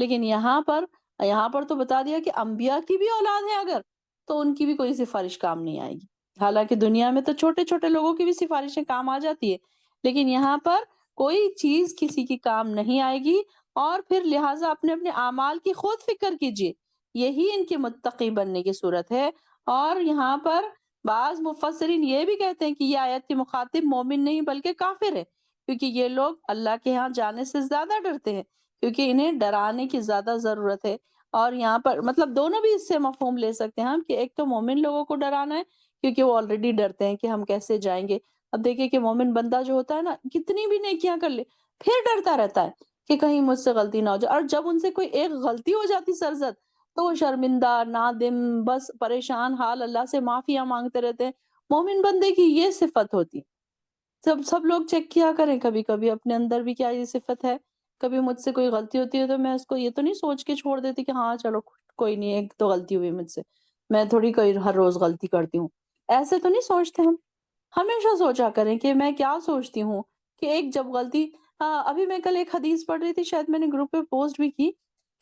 لیکن یہاں پر تو بتا دیا کہ انبیاء کی بھی اولاد ہے اگر، تو ان کی بھی کوئی سفارش کام نہیں آئے گی۔ حالانکہ دنیا میں تو چھوٹے چھوٹے لوگوں کی بھی سفارشیں کام آ جاتی ہے، لیکن یہاں پر کوئی چیز کسی کی کام نہیں آئے گی۔ اور پھر لہٰذا اپنے اپنے اعمال کی خود فکر کیجئے، یہی ان کے متقی بننے کی صورت ہے۔ اور یہاں پر بعض مفسرین یہ بھی کہتے ہیں کہ یہ آیت کے مخاطب مومن نہیں بلکہ کافر ہے، کیونکہ یہ لوگ اللہ کے ہاں جانے سے زیادہ ڈرتے ہیں، کیونکہ انہیں ڈرانے کی زیادہ ضرورت ہے۔ اور یہاں پر مطلب دونوں بھی اس سے مفہوم لے سکتے ہیں ہم، کہ ایک تو مومن لوگوں کو ڈرانا ہے کیونکہ وہ آلریڈی ڈرتے ہیں کہ ہم کیسے جائیں گے۔ اب دیکھیں کہ مومن بندہ جو ہوتا ہے نا، کتنی بھی نیکیاں کر لے پھر ڈرتا رہتا ہے کہ کہیں مجھ سے غلطی نہ ہو جائے، اور جب ان سے کوئی ایک غلطی ہو جاتی سرزد، تو وہ شرمندہ، نادم، بس پریشان حال اللہ سے معافیاں مانگتے رہتے ہیں۔ مومن بندے کی یہ صفت ہوتی ہے۔ سب لوگ چیک کیا کریں کبھی کبھی اپنے اندر بھی کیا یہ صفت ہے۔ کبھی مجھ سے کوئی غلطی ہوتی ہے تو میں اس کو یہ تو نہیں سوچ کے چھوڑ دیتی کہ ہاں چلو کوئی نہیں، ایک تو غلطی ہوئی مجھ سے، میں تھوڑی کوئی ہر روز غلطی کرتی ہوں، ایسے تو نہیں سوچتے ہم۔ ہمیشہ سوچا کریں کہ میں کیا سوچتی ہوں، کہ ایک جب غلطی، ابھی میں کل ایک حدیث پڑھ رہی تھی، شاید میں نے گروپ پہ پوسٹ بھی کی،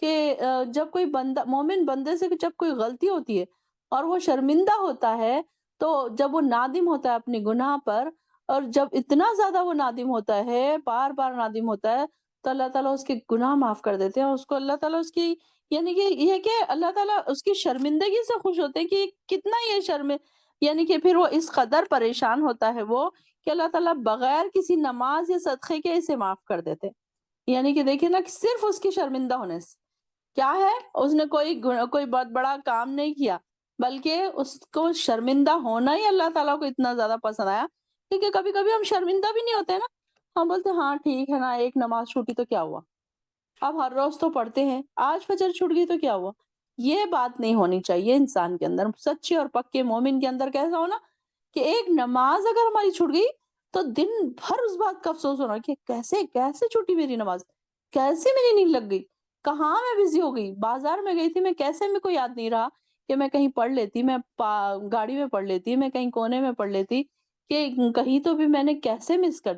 کہ جب کوئی بندہ مومن بندے سے جب کوئی غلطی ہوتی ہے اور وہ شرمندہ ہوتا ہے، تو جب وہ نادم ہوتا ہے اپنے گناہ پر، اور جب اتنا زیادہ وہ نادم ہوتا ہے، بار بار نادم ہوتا ہے، تو اللہ تعالیٰ اس کے گناہ معاف کر دیتے ہیں، اس کو اللہ تعالیٰ اس کی، یعنی کہ یہ کہ اللہ تعالیٰ اس کی شرمندگی سے خوش ہوتے ہیں کہ کتنا یہ یعنی کہ پھر وہ اس قدر پریشان ہوتا ہے وہ، کہ اللہ تعالیٰ بغیر کسی نماز یا صدقے کے اسے معاف کر دیتے ہیں۔ یعنی کہ دیکھیں نا، کہ صرف اس کی شرمندہ ہونے سے کیا ہے، اس نے کوئی بہت بڑا کام نہیں کیا، بلکہ اس کو شرمندہ ہونا ہی اللہ تعالیٰ کو اتنا زیادہ پسند آیا۔ کیونکہ کبھی کبھی ہم شرمندہ بھی نہیں ہوتے نا، ہم بولتے ہیں ہاں ٹھیک ہے نا، ایک نماز چھوٹی تو کیا ہوا، اب ہر روز تو پڑھتے ہیں، آج فجر چھوٹ گئی تو کیا ہوا۔ یہ بات نہیں ہونی چاہیے انسان کے اندر، سچے اور پکے مومن کے اندر کیسا ہونا، کہ ایک نماز اگر ہماری چھوٹ گئی تو دن بھر اس بات کا افسوس ہونا کہ کیسے چھوٹی میری نماز، کیسے میری نیند لگ گئی، کہاں میں بزی ہو گئی، بازار میں گئی تھی میں، کیسے میں کو یاد نہیں رہا کہ میں کہیں پڑھ لیتی، میں گاڑی میں پڑھ لیتی، میں کہیں کونے میں پڑھ لیتی، کہ کہیں تو بھی میں نے کیسے مس کر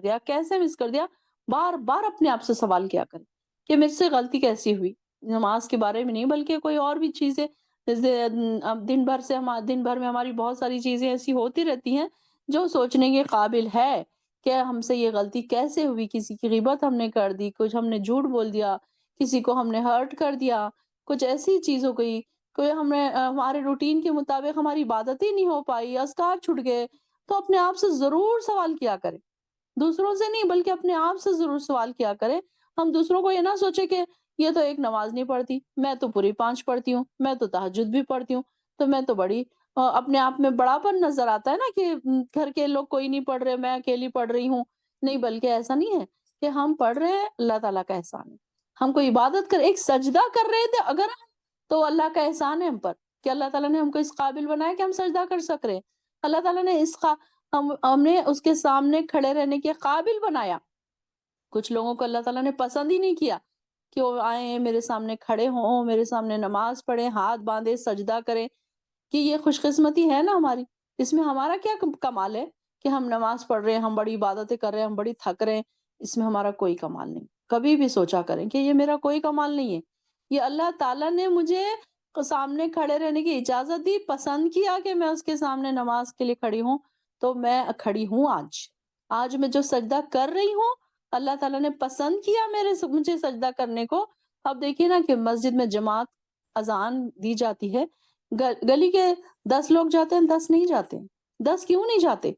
دیا۔ بار بار اپنے آپ سے سوال کیا کریں کہ مجھ سے غلطی کیسی ہوئی، نماز کے بارے میں نہیں بلکہ کوئی اور بھی چیزیں، جیسے اب دن بھر میں ہماری بہت ساری چیزیں ایسی ہوتی رہتی ہیں جو سوچنے کے قابل ہے کہ ہم سے یہ غلطی کیسے ہوئی، کسی کی غیبت ہم نے کر دی، کچھ ہم نے جھوٹ بول دیا، کسی کو ہم نے ہرٹ کر دیا، کچھ ایسی چیز ہو گئی، کوئی ہم نے ہمارے روٹین کے مطابق ہماری عبادت ہی نہیں ہو پائی، اذکار چھوٹ گئے، تو اپنے آپ سے ضرور سوال کیا کریں، دوسروں سے نہیں بلکہ اپنے آپ سے ضرور سوال کیا کریں۔ ہم دوسروں کو یہ نہ سوچے کہ یہ تو ایک نماز نہیں پڑھتی، میں تو پوری 5 پڑھتی ہوں، میں تو تہجد بھی پڑھتی ہوں، تو میں تو بڑی اپنے آپ میں بڑا پن نظر آتا ہے نا، کہ گھر کے لوگ کوئی نہیں پڑھ رہے، میں اکیلی پڑھ رہی ہوں۔ نہیں، بلکہ ایسا نہیں ہے، کہ ہم پڑھ رہے ہیں، اللہ تعالیٰ کا احسان ہے، ہم کو عبادت کر ایک سجدہ کر رہے تھے اگر ہم، تو اللہ کا احسان ہے ہم پر، کہ اللہ تعالیٰ نے ہم کو اس قابل بنایا کہ ہم سجدہ کر سک رہے ہیں۔ اللہ تعالیٰ نے ہم نے اس کے سامنے کھڑے رہنے کے قابل بنایا۔ کچھ لوگوں کو اللہ تعالیٰ نے پسند ہی نہیں کیا کہ وہ آئیں میرے سامنے کھڑے ہوں، میرے سامنے نماز پڑھیں، ہاتھ باندھے سجدہ کریں، کہ یہ خوش قسمتی ہے نا ہماری، اس میں ہمارا کیا کمال ہے کہ ہم نماز پڑھ رہے ہیں، ہم بڑی عبادتیں کر رہے ہیں، ہم بڑی تھک رہے ہیں، اس میں ہمارا کوئی کمال نہیں۔ کبھی بھی سوچا کریں کہ یہ میرا کوئی کمال نہیں ہے، یہ اللہ تعالیٰ نے مجھے سامنے کھڑے رہنے کی اجازت دی، پسند کیا کہ میں اس کے سامنے نماز کے لیے کھڑی ہوں، تو میں کھڑی ہوں۔ آج میں جو سجدہ کر رہی ہوں، اللہ تعالیٰ نے پسند کیا مجھے سجدہ کرنے کو۔ اب دیکھیے نا کہ مسجد میں جماعت اذان دی جاتی ہے، گلی کے 10 لوگ جاتے ہیں، 10 نہیں جاتے۔ 10 کیوں نہیں جاتے؟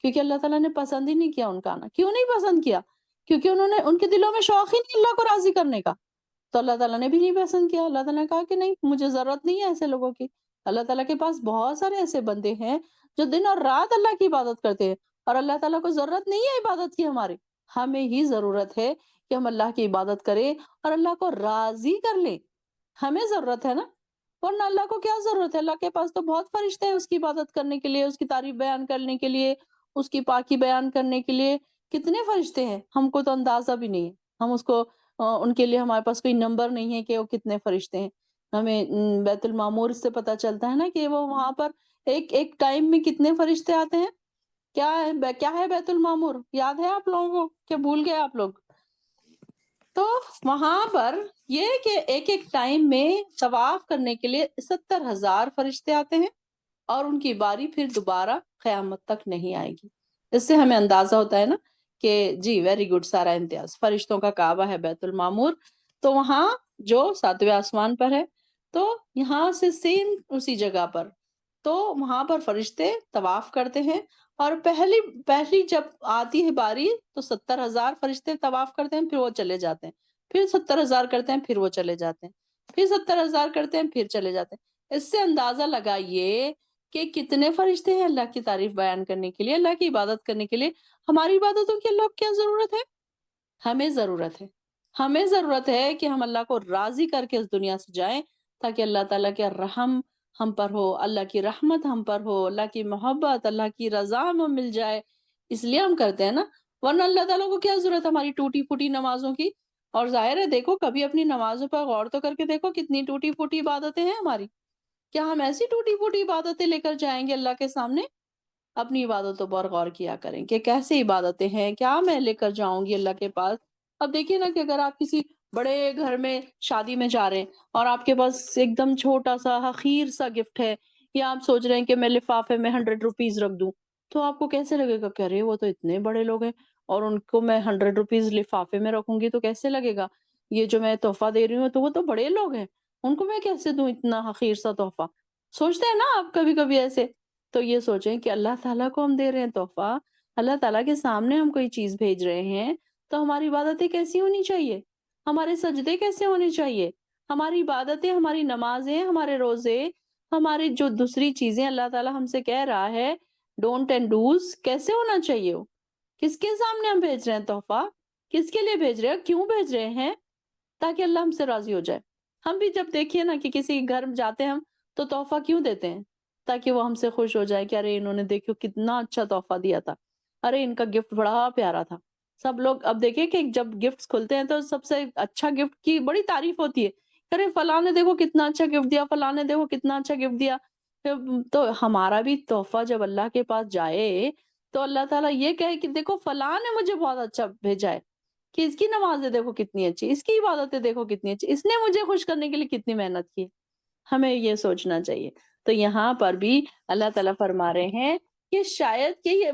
کیونکہ اللہ تعالیٰ نے پسند ہی نہیں کیا ان کا آنا۔ کیوں نہیں پسند کیا؟ کیونکہ ان کے دلوں میں شوق ہی نہیں اللہ کو راضی کرنے کا، تو اللہ تعالیٰ نے بھی نہیں پسند کیا۔ اللہ تعالیٰ نے کہا کہ نہیں، مجھے ضرورت نہیں ہے ایسے لوگوں کی۔ اللہ تعالیٰ کے پاس بہت سارے ایسے بندے ہیں جو دن اور رات اللہ کی عبادت کرتے ہیں، اور اللہ تعالیٰ کو ضرورت نہیں ہے عبادت کی ہماری، ہمیں ہی ضرورت ہے کہ ہم اللہ کی عبادت کریں اور اللہ کو راضی کر لیں۔ ہمیں ضرورت ہے نا، ورنہ اللہ کو کیا ضرورت ہے؟ اللہ کے پاس تو بہت فرشتے ہیں اس کی عبادت کرنے کے لیے، اس کی تعریف بیان کرنے کے لیے، اس کی پاکی بیان کرنے کے لیے۔ کتنے فرشتے ہیں، ہم کو تو اندازہ بھی نہیں ہے، ہم اس کو ان کے لیے ہمارے پاس کوئی نمبر نہیں ہے کہ وہ کتنے فرشتے ہیں۔ ہمیں بیت المعمور سے پتہ چلتا ہے نا کہ وہ وہاں پر ایک ٹائم میں کتنے فرشتے آتے ہیں۔ کیا ہے بیت المعمور؟ یاد ہے آپ لوگوں کو کہ بھول گئے آپ لوگ؟ تو وہاں پر یہ کہ ایک ایک ٹائم میں طواف کرنے کے لیے 70,000 فرشتے آتے ہیں، اور ان کی باری پھر دوبارہ قیامت تک نہیں آئے گی۔ اس سے ہمیں اندازہ ہوتا ہے نا کہ جی ویری گڈ، سارا امتیاز، فرشتوں کا کعبہ ہے بیت المعمور، تو وہاں جو 7ویں آسمان پر ہے، تو یہاں سے سیم اسی جگہ پر، تو وہاں پر فرشتے طواف کرتے ہیں، اور پہلی جب آتی ہے باری تو 70,000 فرشتے طواف کرتے ہیں، پھر وہ چلے جاتے ہیں، پھر 70,000 کرتے ہیں، پھر وہ چلے جاتے ہیں، پھر 70,000 کرتے ہیں، پھر چلے جاتے ہیں۔ اس سے اندازہ لگائیے کہ کتنے فرشتے ہیں اللہ کی تعریف بیان کرنے کے لیے، اللہ کی عبادت کرنے کے لیے۔ ہماری عبادتوں کی اللہ کو کیا ضرورت ہے؟ ہمیں ضرورت ہے، ہمیں ضرورت ہے کہ ہم اللہ کو راضی کر کے اس دنیا سے جائیں، تاکہ اللہ تعالیٰ کے رحم ہم پر ہو، اللہ کی رحمت ہم پر ہو، اللہ کی محبت، اللہ کی رضا ہمیں مل جائے۔ اس لیے ہم کرتے ہیں نا، ورنہ اللہ تعالیٰ کو کیا ضرورت ہے ہماری ٹوٹی پھوٹی نمازوں کی؟ اور ظاہر ہے، دیکھو کبھی اپنی نمازوں پر غور تو کر کے دیکھو کتنی ٹوٹی پھوٹی عبادتیں ہیں ہماری۔ کیا ہم ایسی ٹوٹی پھوٹی عبادتیں لے کر جائیں گے اللہ کے سامنے؟ اپنی عبادتوں پر غور کیا کریں کہ کیسے عبادتیں ہیں، کیا میں لے کر جاؤں گی اللہ کے پاس۔ اب دیکھیے نا کہ اگر آپ کسی بڑے گھر میں شادی میں جا رہے ہیں، اور آپ کے پاس ایک دم چھوٹا سا حقیر سا گفٹ ہے، یا آپ سوچ رہے ہیں کہ میں لفافے میں 100 روپیز رکھ دوں، تو آپ کو کیسے لگے گا کہ ارے وہ تو اتنے بڑے لوگ ہیں، اور ان کو میں 100 روپیز لفافے میں رکھوں گی تو کیسے لگے گا؟ یہ جو میں تحفہ دے رہی ہوں تو وہ تو بڑے لوگ ہیں، ان کو میں کیسے دوں اتنا حقیر سا تحفہ؟ سوچتے ہیں نا آپ کبھی کبھی ایسے؟ تو یہ سوچیں کہ اللہ تعالیٰ کو ہم دے رہے ہیں تحفہ، اللہ تعالیٰ کے سامنے ہم کوئی چیز بھیج رہے ہیں، تو ہماری عبادتیں کیسی ہونی چاہیے؟ ہمارے سجدے کیسے ہونے چاہیے؟ ہماری عبادتیں، ہماری نمازیں، ہمارے روزے، ہماری جو دوسری چیزیں اللہ تعالیٰ ہم سے کہہ رہا ہے، ڈونٹ اینڈ ڈوز، کیسے ہونا چاہیے وہ؟ کس کے سامنے ہم بھیج رہے ہیں تحفہ؟ کس کے لیے بھیج رہے ہیں؟ کیوں بھیج رہے ہیں؟ تاکہ اللہ ہم سے راضی ہو جائے۔ ہم بھی جب دیکھیے نا کہ کسی گھر میں جاتے ہیں ہم، تو تحفہ کیوں دیتے ہیں؟ تاکہ وہ ہم سے خوش ہو جائے کہ ارے انہوں نے دیکھو کتنا اچھا تحفہ دیا تھا، ارے ان کا گفٹ بڑا پیارا تھا۔ سب لوگ اب دیکھیں کہ جب گفٹس کھلتے ہیں تو سب سے اچھا گفٹ کی بڑی تعریف ہوتی ہے، ارے فلاں نے دیکھو کتنا اچھا گفٹ دیا، فلاں نے دیکھو کتنا اچھا گفٹ دیا۔ تو ہمارا بھی تحفہ جب اللہ کے پاس جائے، تو اللہ تعالیٰ یہ کہے کہ دیکھو فلاں نے مجھے بہت اچھا بھیجا ہے، کہ اس کی نمازیں دیکھو کتنی اچھی، اس کی عبادتیں دیکھو کتنی اچھی، اس نے مجھے خوش کرنے کے لیے کتنی محنت کی۔ ہمیں یہ سوچنا چاہیے۔ تو یہاں پر بھی اللہ تعالیٰ فرما رہے ہیں کہ شاید کہ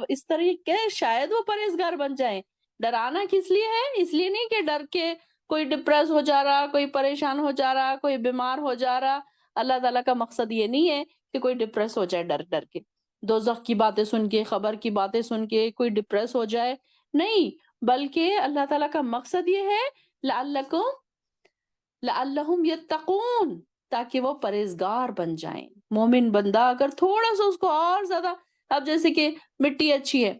اس طریقے شاید وہ پرہیزگار بن جائیں۔ ڈرانا کس لیے ہے؟ اس لیے نہیں کہ ڈر کے کوئی ڈپریس ہو جا رہا، کوئی پریشان ہو جا رہا، کوئی بیمار ہو جا رہا۔ اللہ تعالیٰ کا مقصد یہ نہیں ہے کہ کوئی ڈپریس ہو جائے ڈر ڈر کے، دوزخ کی باتیں سن کے، خبر کی باتیں سن کے کوئی ڈپریس ہو جائے، نہیں، بلکہ اللہ تعالیٰ کا مقصد یہ ہے لعلہم یتقون، تاکہ وہ پرہیزگار بن جائیں۔ مومن بندہ اگر تھوڑا سا اس کو اور زیادہ، اب جیسے کہ مٹی اچھی ہے،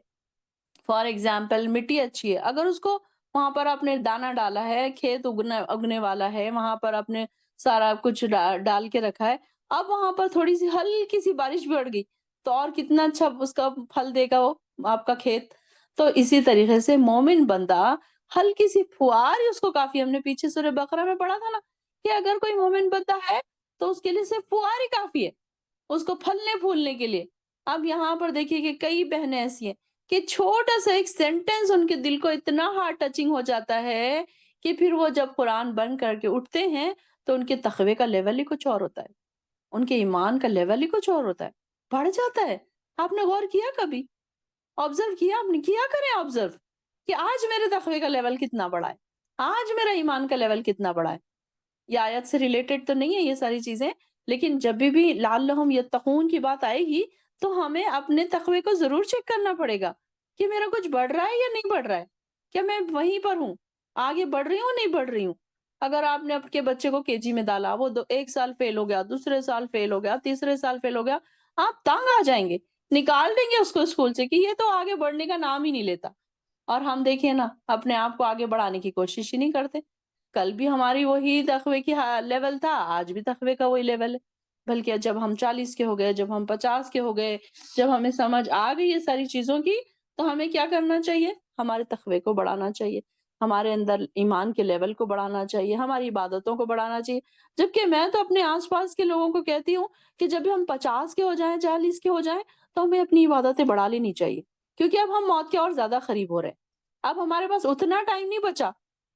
فار ایگزامپل مٹی اچھی ہے، اگر اس کو وہاں پر آپ نے دانا ڈالا ہے، کھیت اگنے والا ہے، وہاں پر آپ نے سارا کچھ ڈال کے رکھا ہے، اب وہاں پر تھوڑی سی ہلکی سی بارش بھی پڑ گئی تو اور کتنا اچھا اس کا پھل دے گا وہ آپ کا کھیت۔ تو اسی طریقے سے مومن بندہ، ہلکی سی پھوار ہی اس کو کافی، ہم نے پیچھے سورہ بقرہ میں پڑھا تھا نا کہ اگر کوئی مومن بندہ ہے تو اس کے لیے صرف پھوار ہی کافی ہے اس کو پھلنے پھولنے کے لیے۔ اب یہاں پر دیکھیے کہ کئی بہنیں ایسی ہیں کہ چھوٹا سا ایک سینٹنس ان کے دل کو اتنا ہارٹ ٹچنگ ہو جاتا ہے کہ پھر وہ جب قرآن بند کر کے اٹھتے ہیں تو ان کے تقوی کا لیول ہی کچھ اور ہوتا ہے، ان کے ایمان کا لیول ہی کچھ اور ہوتا ہے، بڑھ جاتا ہے۔ آپ نے غور کیا کبھی؟ آبزرو کیا آپ نے؟ کیا کریں آبزرو کہ آج میرے تقوی کا لیول کتنا بڑا ہے، آج میرا ایمان کا لیول کتنا بڑا ہے۔ یہ آیت سے ریلیٹڈ تو نہیں ہے یہ ساری چیزیں، لیکن جب بھی لعلہم یتقون کی بات آئے گی تو ہمیں اپنے تقوی کو ضرور چیک کرنا پڑے گا کہ میرا کچھ بڑھ رہا ہے یا نہیں بڑھ رہا ہے، کیا میں وہیں پر ہوں، آگے بڑھ رہی ہوں نہیں بڑھ رہی ہوں۔ اگر آپ نے آپ کے بچے کو کے جی میں ڈالا، وہ ایک سال فیل ہو گیا، دوسرے سال فیل ہو گیا، تیسرے سال فیل ہو گیا، آپ تانگ آ جائیں گے، نکال دیں گے اس کو اسکول سے کہ یہ تو آگے بڑھنے کا نام ہی نہیں لیتا۔ اور ہم دیکھیں نا اپنے آپ کو آگے بڑھانے کی کوشش ہی نہیں کرتے۔ کل بھی ہماری وہی تقوی کی لیول تھا، آج بھی تقوی کا وہی لیول ہے، بلکہ جب ہم 40 کے ہو گئے، جب ہم 50 کے ہو گئے، جب ہمیں سمجھ آ گئی یہ ساری چیزوں کی، تو ہمیں کیا کرنا چاہیے؟ ہمارے تقوی کو بڑھانا چاہیے، ہمارے اندر ایمان کے لیول کو بڑھانا چاہیے، ہماری عبادتوں کو بڑھانا چاہیے۔ جبکہ میں تو اپنے آس پاس کے لوگوں کو کہتی ہوں کہ جب بھی ہم 50 کے ہو جائیں، 40 کے ہو جائیں، تو ہمیں اپنی عبادتیں بڑھا لینی چاہیے، کیونکہ اب ہم موت کے اور زیادہ قریب ہو رہے ہیں، اب ہمارے پاس اتنا ٹائم نہیں بچا،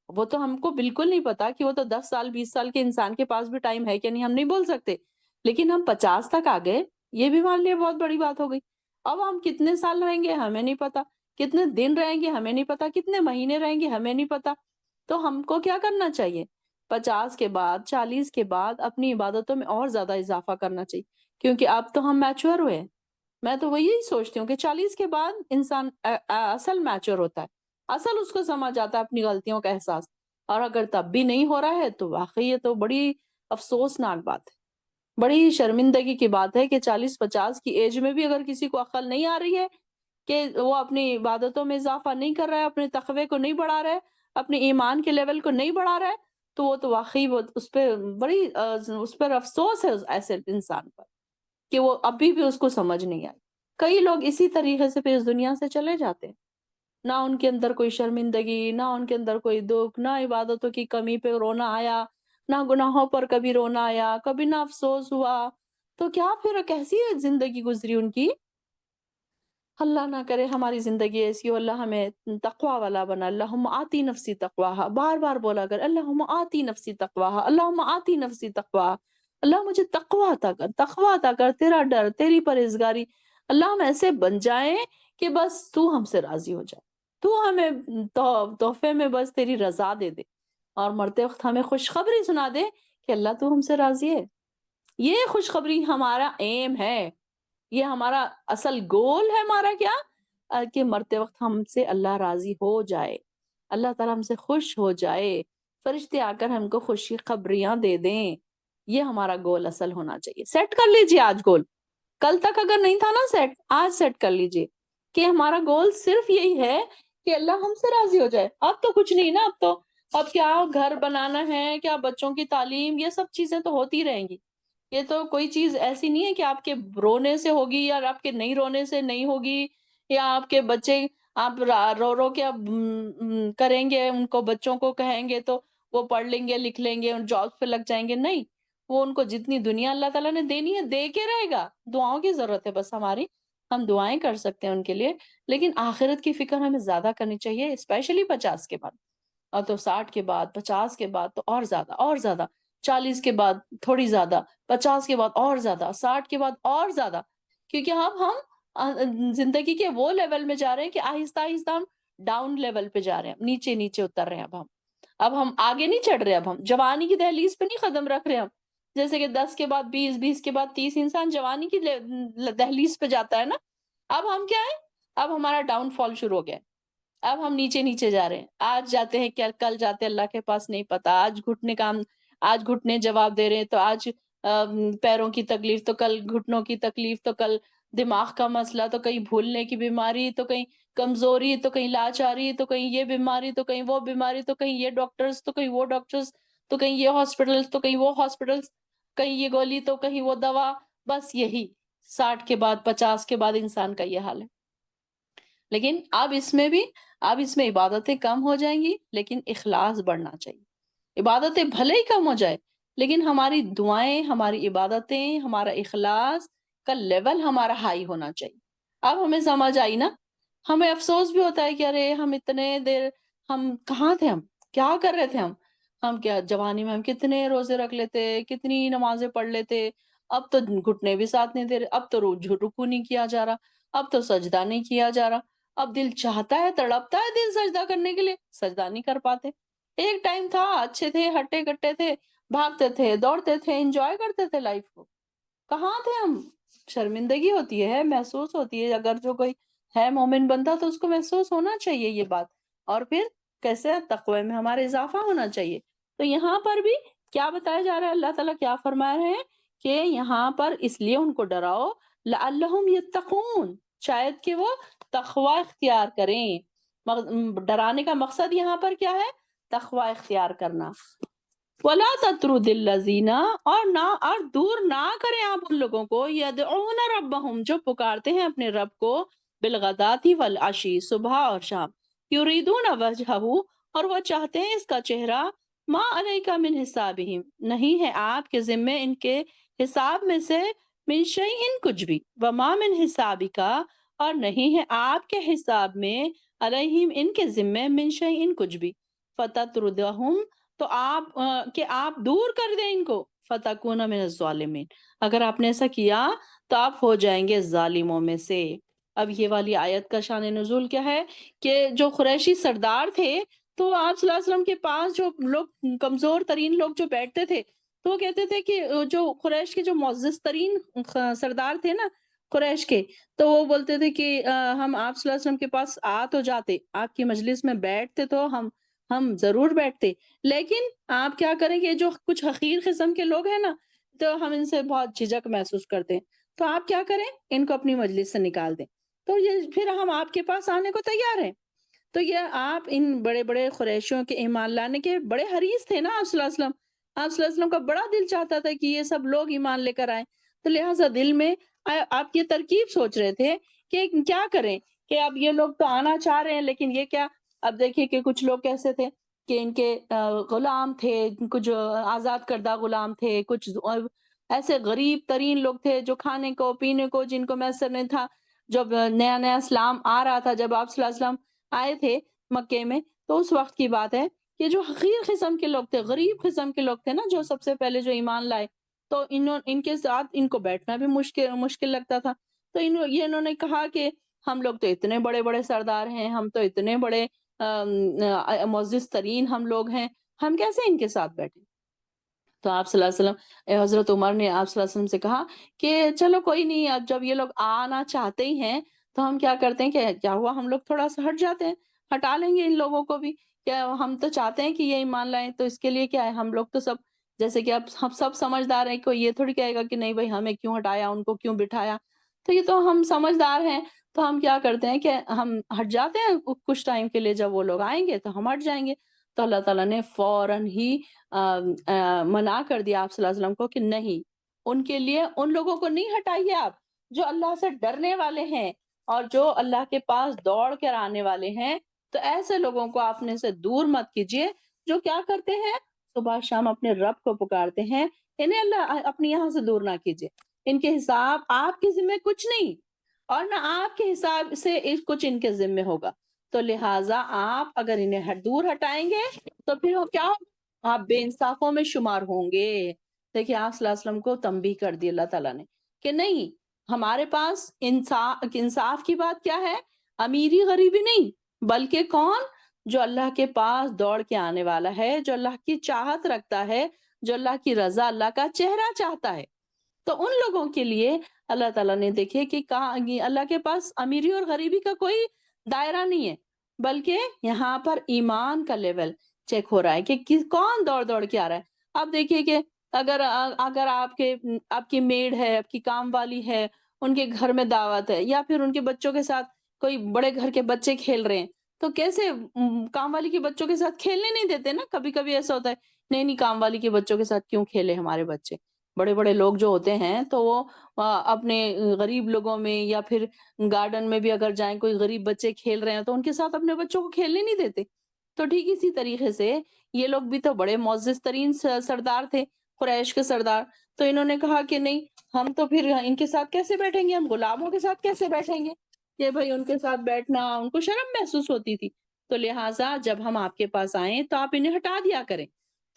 وہ تو ہم کو بالکل نہیں پتا کہ وہ تو 10 سال 20 سال کے انسان کے پاس بھی ٹائم ہے کہ نہیں، ہم نہیں بول سکتے، لیکن ہم 50 تک آ گئے، یہ بھی ہمارے لیے بہت بڑی بات ہو گئی۔ اب ہم کتنے سال رہیں گے ہمیں نہیں پتا، کتنے دن رہیں گے ہمیں نہیں پتا، کتنے مہینے رہیں گے ہمیں نہیں پتا۔ تو ہم کو کیا کرنا چاہیے؟ 50 کے بعد 40 کے بعد اپنی عبادتوں میں اور زیادہ اضافہ کرنا چاہیے، کیونکہ اب تو ہم میچور ہوئے ہیں۔ میں تو وہی سوچتی ہوں کہ 40 کے بعد انسان اصل میچور ہوتا ہے، اصل اس کو سمجھ آتا ہے اپنی غلطیوں کا احساس، اور اگر تب بھی نہیں ہو رہا ہے تو واقعی یہ تو بڑی افسوسناک بات ہے، بڑی شرمندگی کی بات ہے کہ 40-50 کی ایج میں بھی اگر کسی کو عقل نہیں آ رہی ہے کہ وہ اپنی عبادتوں میں اضافہ نہیں کر رہا ہے، اپنے تقوی کو نہیں بڑھا رہا ہے، اپنے ایمان کے لیول کو نہیں بڑھا رہا ہے، تو وہ تو واقعی وہ اس پہ بڑی اس پر افسوس ہے ایسے انسان پر کہ وہ ابھی بھی اس کو سمجھ نہیں آئی۔ کئی لوگ اسی طریقے سے پھر اس دنیا سے چلے جاتے ہیں، نہ ان کے اندر کوئی شرمندگی، نہ ان کے اندر کوئی دکھ، نہ عبادتوں کی کمی پہ رونا آیا، نہ گناہوں پر کبھی رونا آیا، کبھی نہ افسوس ہوا، تو کیا پھر کیسی زندگی گزری ان کی؟ اللہ نہ کرے ہماری زندگی ایسی ہو، اللہ ہمیں تقوی والا بنا۔ اللہم آتی نفسی تقواہا، بار بار بولا کر، اللہم آتی نفسی تقواہا، اللہم آتی نفسی تقواہا، اللہ مجھے تقوی عطا کر، تقوی عطا کر، تیرا ڈر، تیری پرہیزگاری، اللہ ہم ایسے بن جائیں کہ بس تو ہم سے راضی ہو جائے، تو ہمیں تحفے میں بس تیری رضا دے دے، اور مرتے وقت ہمیں خوشخبری سنا دے کہ اللہ تو ہم سے راضی ہے۔ یہ خوشخبری ہمارا ایم ہے، یہ ہمارا اصل گول ہے، ہمارا کیا کہ مرتے وقت ہم سے اللہ راضی ہو جائے، اللہ تعالیٰ ہم سے خوش ہو جائے، فرشتے آ کر ہم کو خوشی خبریاں دے دیں۔ یہ ہمارا گول اصل ہونا چاہیے۔ سیٹ کر لیجئے آج گول، کل تک اگر نہیں تھا نا سیٹ، آج سیٹ کر لیجئے کہ ہمارا گول صرف یہی ہے کہ اللہ ہم سے راضی ہو جائے۔ اب تو کچھ نہیں نا، اب کیا گھر بنانا ہے، کیا بچوں کی تعلیم، یہ سب چیزیں تو ہوتی رہیں گی۔ یہ تو کوئی چیز ایسی نہیں ہے کہ آپ کے رونے سے ہوگی یا آپ کے نہیں رونے سے نہیں ہوگی، یا آپ کے بچے آپ رو رو کے اب کریں گے، ان کو بچوں کو کہیں گے تو وہ پڑھ لیں گے، لکھ لیں گے، جاب پہ لگ جائیں گے، نہیں۔ وہ ان کو جتنی دنیا اللہ تعالیٰ نے دینی ہے دے کے رہے گا، دعاؤں کی ضرورت ہے بس ہماری، ہم دعائیں کر سکتے ہیں ان کے لیے، لیکن آخرت کی فکر ہمیں زیادہ کرنی چاہیے، اسپیشلی 50 کے بعد، اور تو 60 کے بعد، 50 کے بعد تو اور زیادہ اور زیادہ، 40 کے بعد تھوڑی زیادہ، 50 کے بعد اور زیادہ، 60 کے بعد اور زیادہ، کیونکہ اب ہم زندگی کے وہ لیول میں جا رہے ہیں کہ آہستہ آہستہ ہم ڈاؤن لیول پہ جا رہے ہیں، نیچے نیچے اتر رہے ہیں، اب ہم آگے نہیں چڑھ رہے، اب ہم جوانی کی دہلیز پہ نہیں قدم رکھ رہے ہم، جیسے کہ 10 کے بعد 20، 20 کے بعد 30 انسان جوانی کی دہلیز پہ جاتا ہے نا، اب ہم کیا ہے، اب ہمارا ڈاؤن فال شروع ہو گیا ہے، اب ہم نیچے نیچے جا رہے ہیں، آج جاتے ہیں کیا کل جاتے ہیں اللہ کے پاس نہیں پتا، آج گھٹنے جواب دے رہے ہیں تو آج پیروں کی تکلیف، تو کل گھٹنوں کی تکلیف، تو کل دماغ کا مسئلہ، تو کہیں بھولنے کی بیماری، تو کہیں کمزوری، تو کہیں لاچاری، تو کہیں یہ بیماری، تو کہیں وہ بیماری، تو کہیں یہ ڈاکٹرز، تو کہیں وہ ڈاکٹرز، تو کہیں یہ ہاسپٹلز، تو کہیں وہ ہاسپٹلز، کہیں یہ گولی تو کہیں وہ دوا، بس یہی 60 کے بعد 50 کے بعد انسان کا یہ حال ہے۔ لیکن اب اس میں عبادتیں کم ہو جائیں گی، لیکن اخلاص بڑھنا چاہیے۔ عبادتیں بھلے ہی کم ہو جائے، لیکن ہماری دعائیں، ہماری عبادتیں، ہمارا اخلاص کا لیول ہمارا ہائی ہونا چاہیے۔ اب ہمیں سمجھ آئی نا، ہمیں افسوس بھی ہوتا ہے کہ ارے ہم اتنے دیر، ہم کہاں تھے، ہم کیا کر رہے تھے، ہم کیا جوانی میں ہم کتنے روزے رکھ لیتے، کتنی نمازیں پڑھ لیتے، اب تو گھٹنے بھی ساتھ نہیں دے رہے، اب تو رکوع نہیں کیا جا رہا، اب تو سجدہ نہیں کیا جا رہا، اب دل چاہتا ہے، تڑپتا ہے دل سجدہ کرنے کے لیے، سجدہ نہیں کر پاتے۔ ایک ٹائم تھا، اچھے تھے، ہٹے کٹے تھے، بھاگتے تھے، دوڑتے تھے، انجوائے کرتے تھے لائف کو، کہاں تھے ہم؟ شرمندگی ہوتی ہے، محسوس ہوتی ہے، اگر جو کوئی ہے مومن بندہ تو اس کو محسوس ہونا چاہیے یہ بات، اور پھر کیسے تقوی میں ہمارا اضافہ ہونا چاہیے۔ تو یہاں پر بھی کیا بتایا جا رہا ہے، اللہ تعالیٰ کیا فرما رہے ہیں کہ یہاں پر اس لیے ان کو ڈراؤ، لعلہم یتقون، شاید کہ وہ تقوی اختیار کریں۔ ڈرانے کا مقصد یہاں پر کیا ہے؟ تقوی اختیار کرنا۔ وَلَا تَطْرُدِ الَّذِينَ، اور دور نہ کریں آپ ان لوگوں کو، يَدْعُونَ رَبَّهُمْ، جو پکارتے ہیں اپنے رب کو، بِالْغَدَاةِ وَالْعَشِيِّ، صبح اور شام، يُرِيدُونَ وَجْهَهُ، اور وہ چاہتے ہیں اس کا چہرہ، مَا عَلَيْكَ مِنْ حِسَابِهِمْ، نہیں ہے آپ کے ذمے ان کے حساب میں سے، مِنْ شَيْءٍ کچھ بھی، وَمَا مِنْ حِسَابِكَ، اور نہیں ہے آپ کے حساب میں، علیہم ان کے ذمے، من شیء کچھ بھی، فتطردہم، تو کہ آپ دور کر دیں ان کو، فتکون من الظالمین، اگر آپ نے ایسا کیا تو آپ ہو جائیں گے ظالموں میں سے۔ اب یہ والی آیت کا شان نزول کیا ہے کہ جو قریشی سردار تھے تو آپ صلی اللہ علیہ وسلم کے پاس جو لوگ کمزور ترین لوگ جو بیٹھتے تھے تو وہ کہتے تھے کہ جو قریش کے جو معزز ترین سردار تھے نا قریش کے، تو وہ بولتے تھے کہ ہم آپ صلی اللہ علیہ وسلم کے پاس آ تو جاتے، آپ کی مجلس میں بیٹھتے تو ہم ضرور بیٹھتے، لیکن آپ کیا کریں گے، جو کچھ حقیر قسم کے لوگ ہیں نا تو ہم ان سے بہت جھجک محسوس کرتے ہیں، تو آپ کیا کریں، ان کو اپنی مجلس سے نکال دیں، تو یہ پھر ہم آپ کے پاس آنے کو تیار ہیں۔ تو یہ آپ ان بڑے بڑے قریشیوں کے ایمان لانے کے بڑے حریص تھے نا آپ صلی اللہ علیہ وسلم، آپ صلی اللہ علیہ وسلم کا بڑا دل چاہتا تھا کہ یہ سب لوگ ایمان لے کر آئیں، تو لہٰذا دل میں آپ یہ ترکیب سوچ رہے تھے کہ کیا کریں، کہ اب یہ لوگ تو آنا چاہ رہے ہیں لیکن یہ کیا، اب دیکھیے کہ کچھ لوگ کیسے تھے کہ ان کے غلام تھے، کچھ آزاد کردہ غلام تھے، کچھ ایسے غریب ترین لوگ تھے جو کھانے کو پینے کو جن کو میسر نہیں تھا، جب نیا نیا اسلام آ رہا تھا، جب آپ صلی اللہ علیہ وسلم آئے تھے مکے میں، تو اس وقت کی بات ہے کہ جو حقیر قسم کے لوگ تھے، غریب قسم کے لوگ تھے نا، جو سب سے پہلے جو ایمان لائے، تو ان کے ساتھ ان کو بیٹھنا بھی مشکل لگتا تھا، تو انہوں نے کہا کہ ہم لوگ تو اتنے بڑے بڑے سردار ہیں، ہم تو اتنے بڑے معزز ترین ہم لوگ ہیں، ہم کیسے ان کے ساتھ بیٹھیں؟ تو آپ صلی اللہ علیہ وسلم، حضرت عمر نے آپ صلی اللہ علیہ وسلم سے کہا کہ چلو کوئی نہیں، اب جب یہ لوگ آنا چاہتے ہی ہیں تو ہم کیا کرتے ہیں کہ کیا ہوا، ہم لوگ تھوڑا سا ہٹ جاتے ہیں، ہٹا لیں گے ان لوگوں کو بھی، کیا ہم تو چاہتے ہیں کہ یہ ایمان لائیں، تو اس کے لیے کیا ہے، ہم لوگ تو سب جیسے کہ اب ہم سب سمجھدار ہیں، کوئی یہ تھوڑی کہے گا کہ نہیں بھائی ہمیں کیوں ہٹایا، ان کو کیوں بٹھایا، تو یہ تو ہم سمجھدار ہیں، تو ہم کیا کرتے ہیں کہ ہم ہٹ جاتے ہیں کچھ ٹائم کے لیے، جب وہ لوگ آئیں گے تو ہم ہٹ جائیں گے، تو اللہ تعالیٰ نے فوراً ہی منع کر دیا آپ صلی اللہ علیہ وسلم کو کہ نہیں، ان کے لیے ان لوگوں کو نہیں ہٹائیے آپ جو اللہ سے ڈرنے والے ہیں اور جو اللہ کے پاس دوڑ کر آنے والے ہیں، تو ایسے لوگوں کو اپنے سے دور مت کیجیے جو کیا کرتے ہیں، صبح شام اپنے رب کو پکارتے ہیں، انہیں اللہ اپنے یہاں سے دور نہ کیجیے، ان کے حساب آپ کے ذمہ کچھ نہیں اور نہ آپ کے حساب سے کچھ ان کے ذمہ ہوگا، تو لہٰذا آپ اگر انہیں دور ہٹائیں گے تو پھر وہ کیا، آپ بے انصافوں میں شمار ہوں گے۔ دیکھیے آپ صلی اللہ علیہ وسلم کو تنبیہ کر دی اللہ تعالیٰ نے کہ نہیں، ہمارے پاس انصاف کی بات کیا ہے، امیری غریبی نہیں، بلکہ کون، جو اللہ کے پاس دوڑ کے آنے والا ہے، جو اللہ کی چاہت رکھتا ہے، جو اللہ کی رضا، اللہ کا چہرہ چاہتا ہے، تو ان لوگوں کے لیے اللہ تعالیٰ نے دیکھے کہ کہاں اللہ کے پاس امیری اور غریبی کا کوئی دائرہ نہیں ہے، بلکہ یہاں پر ایمان کا لیول چیک ہو رہا ہے کہ کون دوڑ دوڑ کے آ رہا ہے۔ اب دیکھیے کہ اگر آپ کی میڈ ہے، آپ کی کام والی ہے، ان کے گھر میں دعوت ہے، یا پھر ان کے بچوں کے ساتھ کوئی بڑے گھر کے بچے کھیل رہے ہیں، تو کیسے کام والی کے بچوں کے ساتھ کھیلنے نہیں دیتے نا، کبھی کبھی ایسا ہوتا ہے، نہیں نہیں کام والی کے بچوں کے ساتھ کیوں کھیلے ہمارے بچے، بڑے بڑے لوگ جو ہوتے ہیں تو وہ اپنے غریب لوگوں میں یا پھر گارڈن میں بھی اگر جائیں، کوئی غریب بچے کھیل رہے ہیں تو ان کے ساتھ اپنے بچوں کو کھیلنے نہیں دیتے، تو ٹھیک اسی طریقے سے یہ لوگ بھی تو بڑے معزز ترین سردار تھے، قریش کے سردار، تو انہوں نے کہا کہ نہیں، ہم تو پھر ان کے ساتھ کیسے بیٹھیں گے، ہم غلاموں کے ساتھ کیسے بیٹھیں گے، کہ بھائی ان کے ساتھ بیٹھنا ان کو شرم محسوس ہوتی تھی، تو لہٰذا جب ہم آپ کے پاس آئیں تو آپ انہیں ہٹا دیا کریں،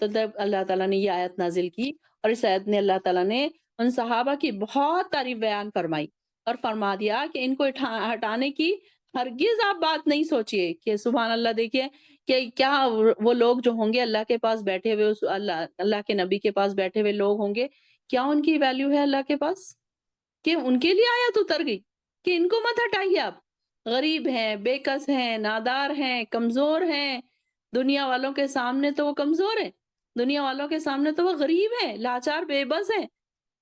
تو جب اللہ تعالیٰ نے یہ آیت نازل کی، اور اس آیت نے اللہ تعالیٰ نے ان صحابہ کی بہت تعریف بیان فرمائی اور فرما دیا کہ ان کو ہٹانے کی ہرگز آپ بات نہیں سوچئے، کہ سبحان اللہ، دیکھیے کہ کیا وہ لوگ جو ہوں گے اللہ کے پاس بیٹھے ہوئے، اللہ کے نبی کے پاس بیٹھے ہوئے لوگ ہوں گے، کیا ان کی ویلیو ہے اللہ کے پاس، کہ ان کے لیے آیت اتر گئی کہ ان کو مت ہٹائیے آپ، غریب ہیں، بے کس ہیں، نادار ہیں، کمزور ہیں، دنیا والوں کے سامنے تو وہ کمزور ہیں، دنیا والوں کے سامنے تو وہ غریب ہیں، لاچار بے بس ہیں،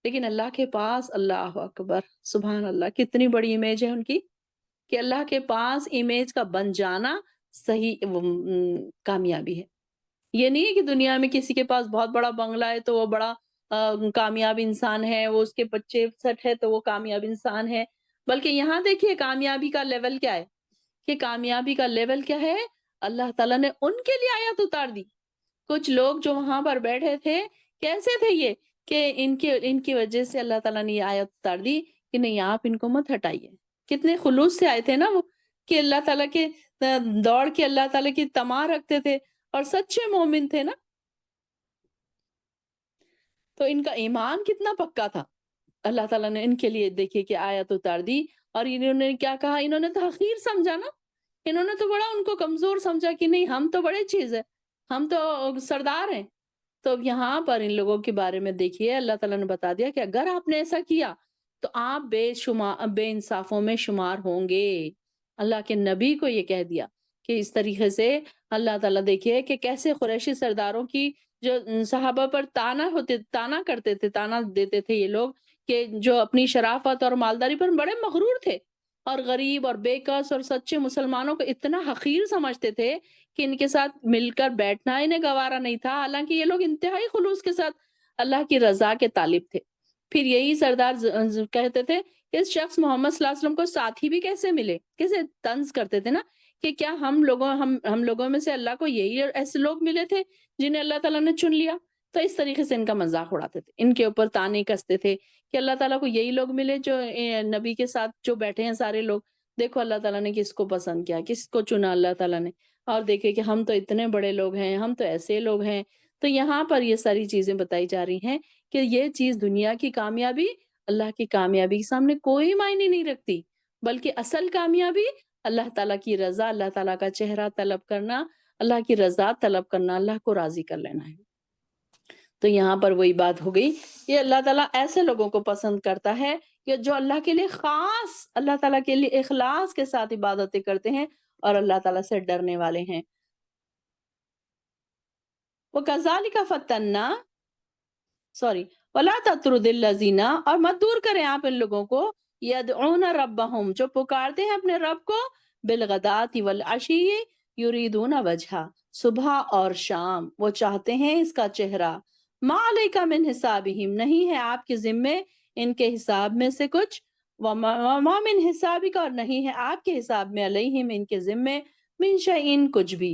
لیکن اللہ کے پاس، اللہ اکبر، سبحان اللہ، کتنی بڑی امیج ہے ان کی، کہ اللہ کے پاس امیج کا بن جانا صحیح کامیابی ہے۔ یہ نہیں ہے کہ دنیا میں کسی کے پاس بہت بڑا بنگلہ ہے تو وہ بڑا کامیاب انسان ہے، وہ اس کے بچے سیٹ ہے تو وہ کامیاب انسان ہے، بلکہ یہاں دیکھیے کامیابی کا لیول کیا ہے، کہ کامیابی کا لیول کیا ہے، اللہ تعالیٰ نے ان کے لیے آیت اتار دی، کچھ لوگ جو وہاں پر بیٹھے تھے کیسے تھے یہ، کہ ان کی وجہ سے اللہ تعالیٰ نے یہ آیت اتار دی کہ نہیں، آپ ان کو مت ہٹائیے، کتنے خلوص سے آئے تھے نا وہ، کہ اللہ تعالیٰ کے دوڑ کے اللہ تعالیٰ کی تماں رکھتے تھے، اور سچے مومن تھے نا، تو ان کا ایمان کتنا پکا تھا۔ اللہ تعالیٰ نے ان کے لیے دیکھیے کہ آیت اتار دی، اور انہوں نے کیا کہا، انہوں نے تو حقیر سمجھا نا، انہوں نے تو بڑا ان کو کمزور سمجھا کہ نہیں ہم تو بڑے چیز ہے، ہم تو سردار ہیں۔ تو یہاں پر ان لوگوں کے بارے میں دیکھیے اللہ تعالیٰ نے بتا دیا کہ اگر آپ نے ایسا کیا تو آپ بے انصافوں میں شمار ہوں گے۔ اللہ کے نبی کو یہ کہہ دیا کہ اس طریقے سے اللہ تعالیٰ دیکھیے کہ کیسے قریشی سرداروں کی جو صحابہ پر تانا کرتے تھے، تانا دیتے تھے یہ لوگ، کہ جو اپنی شرافت اور مالداری پر بڑے مغرور تھے، اور غریب اور بے کس اور سچے مسلمانوں کو اتنا حقیر سمجھتے تھے کہ ان کے ساتھ مل کر بیٹھنا انہیں گوارا نہیں تھا، حالانکہ یہ لوگ انتہائی خلوص کے ساتھ اللہ کی رضا کے طالب تھے۔ پھر یہی سردار کہتے تھے کہ اس شخص محمد صلی اللہ علیہ وسلم کو ساتھی بھی کیسے ملے، کیسے طنز کرتے تھے نا کہ کیا ہم لوگوں میں سے اللہ کو یہی ایسے لوگ ملے تھے جنہیں اللہ تعالیٰ نے چن لیا۔ تو اس طریقے سے ان کا مذاق اڑاتے تھے، ان کے اوپر تانے کستے تھے کہ اللہ تعالیٰ کو یہی لوگ ملے جو نبی کے ساتھ جو بیٹھے ہیں سارے لوگ، دیکھو اللہ تعالیٰ نے کس کو پسند کیا، کس کو چنا اللہ تعالیٰ نے، اور دیکھے کہ ہم تو اتنے بڑے لوگ ہیں، ہم تو ایسے لوگ ہیں۔ تو یہاں پر یہ ساری چیزیں بتائی جا رہی ہیں کہ یہ چیز دنیا کی کامیابی اللہ کی کامیابی کے سامنے کوئی معنی نہیں رکھتی، بلکہ اصل کامیابی اللہ تعالیٰ کی رضا، اللہ تعالیٰ کا چہرہ طلب کرنا، اللہ کی رضا طلب کرنا، اللہ کو راضی کر لینا ہے۔ تو یہاں پر وہی بات ہو گئی کہ اللہ تعالیٰ ایسے لوگوں کو پسند کرتا ہے کہ جو اللہ کے لیے خاص، اللہ تعالیٰ کے لیے اخلاص کے ساتھ عبادتیں کرتے ہیں اور اللہ تعالیٰ سے ڈرنے والے ہیں۔ وَكَذَلِكَ فَتَّنَّا سوری وَلَا تَطْرُدِ الَّذِينَ، اور مت دور کریں آپ ان لوگوں کو، يَدْعُونَ رَبَّهُمْ، جو پکارتے ہیں اپنے رب کو، بِالْغَدَاةِ وَالْعَشِيِّ يُرِيدُونَ وَجْهَهُ، صبح اور شام وہ چاہتے ہیں اس کا چہرہ۔ مَا عَلَيْكَ مِنْ حِسَابِهِمْ، نہیں ہے آپ کے ذمے ان کے حساب میں سے کچھ، وَمَا مِنْ حِسَابِكَ، اور نہیں ہے آپ کے حساب میں، علیہم ان کے ذمے، مِنْ شَيْءٍ کچھ بھی،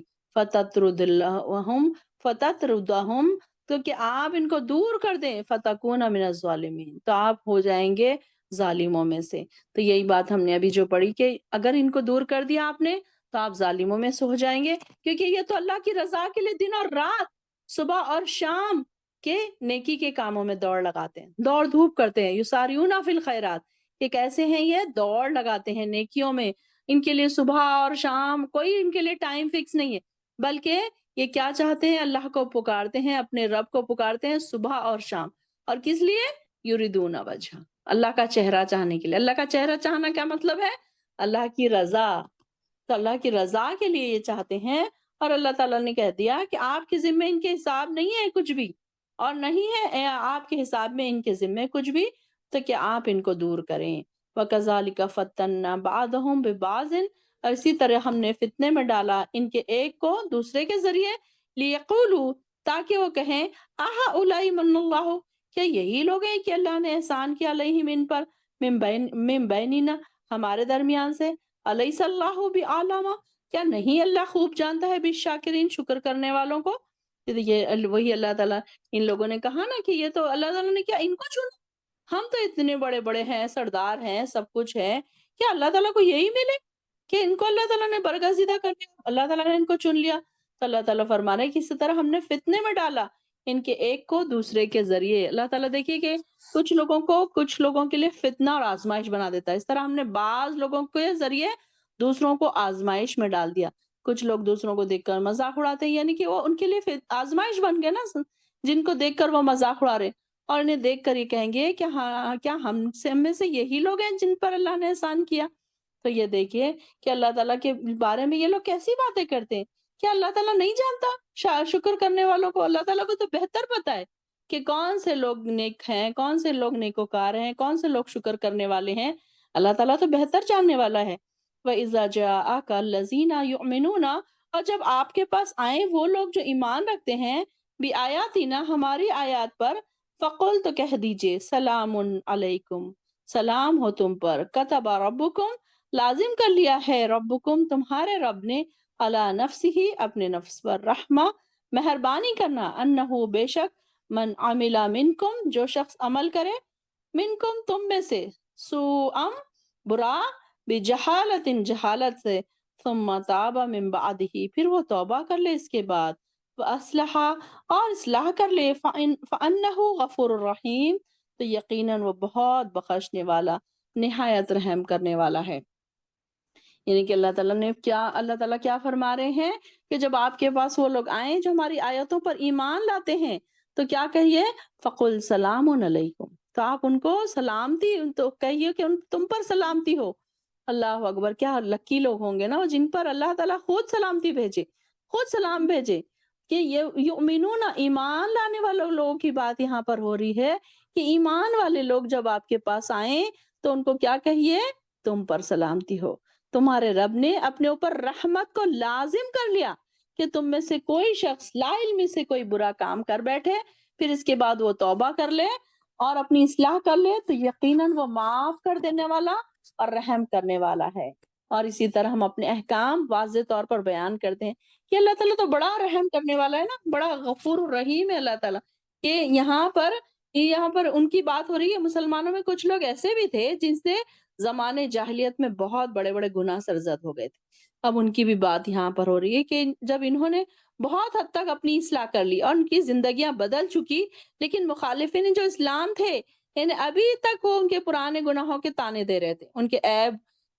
فَتَطْرُدَهُمْ تو کہ آپ ان کو دور کر دیں، فَتَكُونَ مِنَ الظَّالِمِينَ تو آپ ہو جائیں گے ظالموں میں سے۔ تو یہی بات ہم نے ابھی جو پڑھی کہ اگر ان کو دور کر دیا آپ نے تو آپ ظالموں میں سے ہو جائیں گے، کیونکہ یہ تو اللہ کی رضا کے لیے دن اور رات، صبح اور شام کے نیکی کے کاموں میں دوڑ لگاتے ہیں، دوڑ دھوپ کرتے ہیں، یساریون فی الخیرات، کہ کیسے ہیں یہ دوڑ لگاتے ہیں نیکیوں میں، ان کے لیے صبح اور شام کوئی ان کے لیے ٹائم فکس نہیں ہے، بلکہ یہ کیا چاہتے ہیں، اللہ کو پکارتے ہیں، اپنے رب کو پکارتے ہیں صبح اور شام، اور کس لیے، یریدون وجہ، اللہ کا چہرہ چاہنے کے لیے۔ اللہ کا چہرہ چاہنا کیا مطلب ہے، اللہ کی رضا، تو اللہ کی رضا کے لیے یہ چاہتے ہیں، اور اللہ تعالیٰ نے کہہ دیا کہ آپ کے ذمے ان کے حساب نہیں ہے کچھ بھی، اور نہیں ہے آپ کے حساب میں ان کے ذمے کچھ بھی، تو کہ آپ ان کو دور کریں۔ وَكَذَلِكَ فَتَّنَّا بَعْضَهُمْ بِبَعْضٍ، اور اسی طرح ہم نے فتنے میں ڈالا ان کے ایک کو دوسرے کے ذریعے، لِيَقُولُوا تاکہ وہ کہیں، أَهَؤُلَاءِ مَنَّ اللَّهُ، کیا یہی لوگ ہیں کہ اللہ نے احسان کیا علیہم ان پر، من بیننا ہمارے درمیان سے، أَلَيْسَ اللَّهُ بِأَعْلَمَ، کیا نہیں اللہ خوب جانتا ہے بالشاکرین شکر کرنے والوں کو۔ یہ وہی اللہ تعالیٰ ان لوگوں نے کہا نا کہ یہ تو اللہ تعالیٰ نے کیا ان کو چنا، ہم تو اتنے بڑے بڑے ہیں، سردار ہیں، سب کچھ ہے، کیا اللہ تعالیٰ کو یہی ملے کہ ان کو اللہ تعالیٰ نے برگزیدہ کر دیا، اللہ تعالیٰ نے ان کو چن لیا۔ تو اللہ تعالیٰ فرما رہے ہیں کہ اسی طرح ہم نے فتنے میں ڈالا ان کے ایک کو دوسرے کے ذریعے۔ اللہ تعالیٰ دیکھیے کہ کچھ لوگوں کے لیے فتنہ اور آزمائش بنا دیتا ہے، اس طرح ہم نے بعض لوگوں کے ذریعے دوسروں کو آزمائش میں ڈال دیا۔ کچھ لوگ دوسروں کو دیکھ کر مذاق اڑاتے ہیں، یعنی کہ وہ ان کے لیے آزمائش بن گئے نا، جن کو دیکھ کر وہ مذاق اڑا رہے، اور انہیں دیکھ کر یہ کہیں گے کہ ہاں کیا ہم میں سے یہی لوگ ہیں جن پر اللہ نے احسان کیا۔ تو یہ دیکھیے کہ اللہ تعالیٰ کے بارے میں یہ لوگ کیسی باتیں کرتے ہیں، کیا اللہ تعالیٰ نہیں جانتا شکر کرنے والوں کو؟ اللہ تعالیٰ کو تو بہتر پتا ہے کہ کون سے لوگ نیک ہیں، کون سے لوگ نیکوکار ہیں، کون سے لوگ شکر کرنے والے ہیں، اللہ تعالیٰ تو بہتر جاننے والا ہے۔ وَإِذَا جَاءَكَ الَّذِينَ يُؤْمِنُونَ، اور جب آپ کے پاس آئیں وہ لوگ جو ایمان رکھتے ہیں، بِآیاتِنَا ہماری آیات پر، فَقُلْ تو کہہ دیجئے، سلام علیکم، سلام ہو تم پر، کتب ربکم لازم کر لیا ہے ربکم تمہارے رب نے، علی نفسہ اپنے نفس پر، رحمہ مہربانی کرنا، انہو بے شک، من عمل منکم جو شخص عمل کرے، منکم تم میں سے، سوءم برا، بجہالت جہالت سے، ثم تاب من بعدہ پھر وہ توبہ کر لے اس کے بعد، اسلحہ اور اصلاح کر لے فَإِنَّهُ غفور الرحیم، تو یقیناً وہ بہت بخشنے والا، نہایت رحم کرنے والا ہے۔ یعنی کہ اللہ تعالیٰ کیا فرما رہے ہیں کہ جب آپ کے پاس وہ لوگ آئیں جو ہماری آیتوں پر ایمان لاتے ہیں تو کیا کہیے؟ فَقُلْ سَلَامٌ عَلَيْكُمْ، تو آپ ان کو سلامتی، تو کہیے کہ تم پر سلامتی ہو۔ اللہ اکبر، کیا لکی لوگ ہوں گے نا جن پر اللہ تعالیٰ خود سلامتی بھیجے، خود سلام بھیجے، کہ یہ یؤمنون، ایمان لانے والوں لوگوں کی بات یہاں پر ہو رہی ہے کہ ایمان والے لوگ جب آپ کے پاس آئیں تو ان کو کیا کہیے؟ تم پر سلامتی ہو۔ تمہارے رب نے اپنے اوپر رحمت کو لازم کر لیا کہ تم میں سے کوئی شخص لا علمی سے کوئی برا کام کر بیٹھے، پھر اس کے بعد وہ توبہ کر لے اور اپنی اصلاح کر لے، تو یقیناً وہ معاف کر دینے والا اور رحم کرنے والا ہے۔ اور اسی طرح ہم اپنے احکام واضح طور پر بیان کرتے ہیں کہ اللہ تعالیٰ تو بڑا رحم کرنے والا ہے نا، بڑا غفور الرحیم ہے اللہ تعالیٰ، کہ یہاں پر ان کی بات ہو رہی ہے۔ مسلمانوں میں کچھ لوگ ایسے بھی تھے جن سے زمانے جاہلیت میں بہت بڑے بڑے گناہ سرزد ہو گئے تھے، اب ان کی بھی بات یہاں پر ہو رہی ہے کہ جب انہوں نے بہت حد تک اپنی اصلاح کر لی اور ان کی زندگیاں بدل چکی، لیکن مخالفین جو اسلام تھے، یعنی ابھی تک وہ ان کے پرانے گناہوں کے تانے دے رہے تھے، ان کے عیب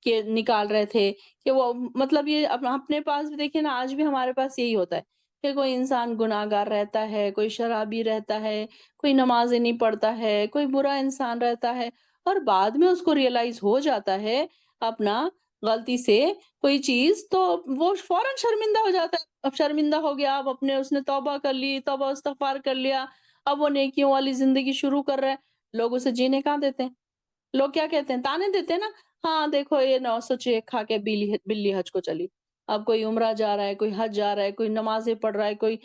کے نکال رہے تھے، کہ وہ مطلب یہ اپنے پاس بھی دیکھیں نا، آج بھی ہمارے پاس یہی ہوتا ہے کہ کوئی انسان گناہ گار رہتا ہے، کوئی شرابی رہتا ہے، کوئی نمازیں نہیں پڑھتا ہے، کوئی برا انسان رہتا ہے، اور بعد میں اس کو ریئلائز ہو جاتا ہے اپنا غلطی سے کوئی چیز، تو وہ فوراً شرمندہ ہو جاتا ہے۔ اب شرمندہ ہو گیا، اب اس نے توبہ کر لی، توبہ استغفار کر لیا، اب وہ نیکیوں والی زندگی شروع کر رہا ہے، لوگ اسے جینے کہاں دیتے ہیں؟ لوگ کیا کہتے ہیں؟ تانے دیتے ہیں نا، ہاں دیکھو یہ 906 کھا کے بلی حج کو چلی۔ اب کوئی عمرہ جا رہا ہے، کوئی حج جا رہا ہے، کوئی نمازیں پڑھ رہا ہے، کوئی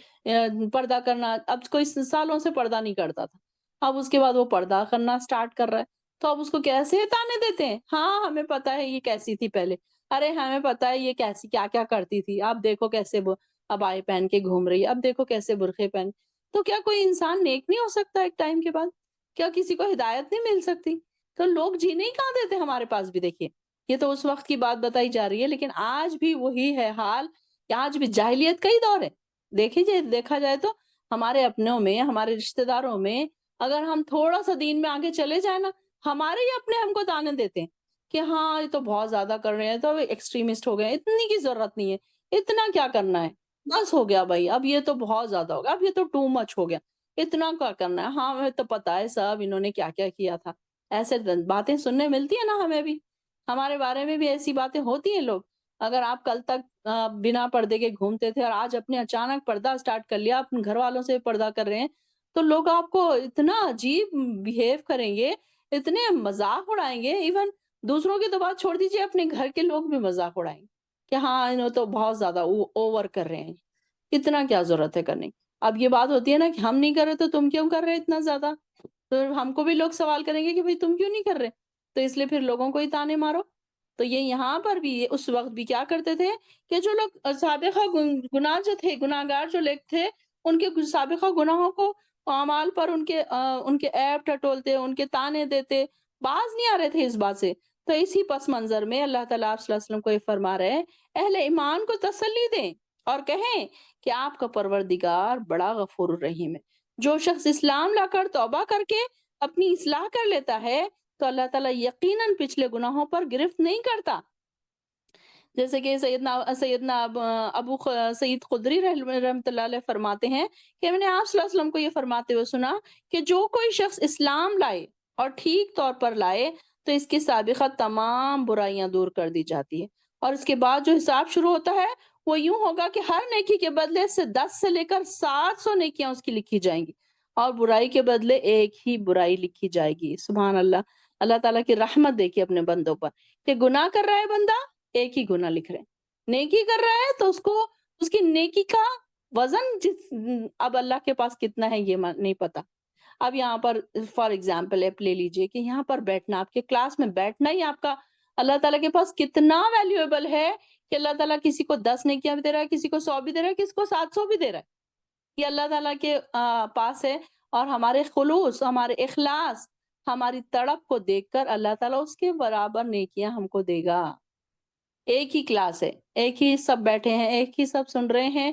پردہ کرنا، اب کوئی سالوں سے پردہ نہیں کرتا تھا، اب اس کے بعد وہ پردہ کرنا سٹارٹ کر رہا ہے، تو اب اس کو کیسے تانے دیتے ہیں؟ ہاں ہمیں پتا ہے یہ کیسی تھی پہلے، ارے ہمیں پتا ہے یہ کیسی کیا کیا کرتی تھی، اب دیکھو کیسے عبائے پہن کے گھوم رہی ہے، اب دیکھو کیسے برقعے پہن۔ تو کیا کوئی انسان نیک نہیں ہو سکتا ایک ٹائم کے بعد؟ کیا کسی کو ہدایت نہیں مل سکتی؟ تو لوگ جینے ہی کہاں دیتے ہمارے پاس بھی، دیکھیے یہ تو اس وقت کی بات بتائی جا رہی ہے، لیکن آج بھی وہی ہے حال کہ آج بھی جاہلیت کا ہی دور ہے۔ دیکھا جائے تو ہمارے اپنوں میں، ہمارے رشتہ داروں میں، اگر ہم تھوڑا سا دین میں آگے چلے جائیں نا، ہمارے ہی اپنے ہم کو تانے دیتے ہیں کہ ہاں یہ تو بہت زیادہ کر رہے ہیں، تو ایکسٹریمسٹ ہو گئے ہیں، اتنی کی ضرورت نہیں ہے، اتنا کیا کرنا ہے، بس ہو گیا بھائی، اب یہ تو بہت زیادہ ہو گیا، اب یہ تو ٹو مچ ہو گیا، اتنا کیا کرنا ہے، ہاں ہمیں تو پتا ہے سب انہوں نے کیا کیا کیا تھا۔ ایسے باتیں سننے ملتی ہیں نا ہمیں بھی، ہمارے بارے میں بھی ایسی باتیں ہوتی ہیں لوگ۔ اگر آپ کل تک بنا پردے کے گھومتے تھے اور آج اپنے اچانک پردہ سٹارٹ کر لیا، اپنے گھر والوں سے پردہ کر رہے ہیں، تو لوگ آپ کو اتنا عجیب بہیو کریں گے، اتنے مذاق اڑائیں گے، ایون دوسروں کی تو بات چھوڑ دیجیے، اپنے گھر کے لوگ بھی مذاق اڑائیں گے کہ ہاں انہوں تو بہت زیادہ اوور کر رہے ہیں، اتنا کیا ضرورت ہے کرنے کی؟ اب یہ بات ہوتی ہے نا کہ ہم نہیں کر رہے تو تم کیوں کر رہے اتنا زیادہ؟ تو ہم کو بھی لوگ سوال کریں گے کہ بھئی تم کیوں نہیں کر رہے؟ تو اس لیے پھر لوگوں کو ہی تانے مارو۔ تو یہ یہاں پر بھی اس وقت بھی کیا کرتے تھے کہ جو لوگ سابقہ گناہ جو تھے، گناہ گار جو لوگ تھے، ان کے سابقہ گناہوں کو، اعمال پر ان کے عیب ٹٹولتے، ان کے تانے دیتے، باز نہیں آ رہے تھے اس بات سے۔ تو اسی پس منظر میں اللہ تعالیٰ آپ صلی اللہ علیہ وسلم کو یہ فرما رہے ہیں، اہل ایمان کو تسلی دیں اور کہیں کہ آپ کا پروردگار بڑا غفور الرحیم ہے۔ جو شخص اسلام لا کر توبہ کر کے اپنی اصلاح کر لیتا ہے تو اللہ تعالیٰ یقیناً پچھلے گناہوں پر گرفت نہیں کرتا۔ جیسے کہ سیدنا سعید خدری رحمۃ اللہ علیہ فرماتے ہیں کہ میں نے آپ صلی اللہ علیہ وسلم کو یہ فرماتے ہوئے سنا کہ جو کوئی شخص اسلام لائے اور ٹھیک طور پر لائے تو اس کی سابقہ تمام برائیاں دور کر دی جاتی ہے، اور اس کے بعد جو حساب شروع ہوتا ہے وہ یوں ہوگا کہ ہر نیکی کے بدلے سے 10 سے لے کر 700 نیکیاں اس کی لکھی جائیں گی، اور برائی کے بدلے ایک ہی برائی لکھی جائے گی۔ سبحان اللہ! اللہ تعالیٰ کی رحمت دیکھیے اپنے بندوں پر کہ گناہ کر رہا ہے بندہ، ایک ہی گناہ لکھ رہے ہیں، نیکی کر رہا ہے تو اس کی نیکی کا وزن اب اللہ کے پاس کتنا ہے یہ نہیں پتا۔ اب یہاں پر فار ایگزامپل آپ لے لیجئے کہ یہاں پر بیٹھنا، آپ کے کلاس میں بیٹھنا ہی آپ کا اللہ تعالیٰ کے پاس کتنا ویلیویبل ہے کہ اللہ تعالیٰ کسی کو 10 نیکیاں بھی دے رہا ہے، کسی کو 100 بھی دے رہا ہے، کسی کو 700 بھی دے رہا ہے، یہ اللہ تعالیٰ کے پاس ہے۔ اور ہمارے خلوص، ہمارے اخلاص، ہماری تڑپ کو دیکھ کر اللہ تعالیٰ اس کے برابر نیکیاں ہم کو دے گا۔ ایک ہی کلاس ہے، ایک ہی سب بیٹھے ہیں، ایک ہی سب سن رہے ہیں،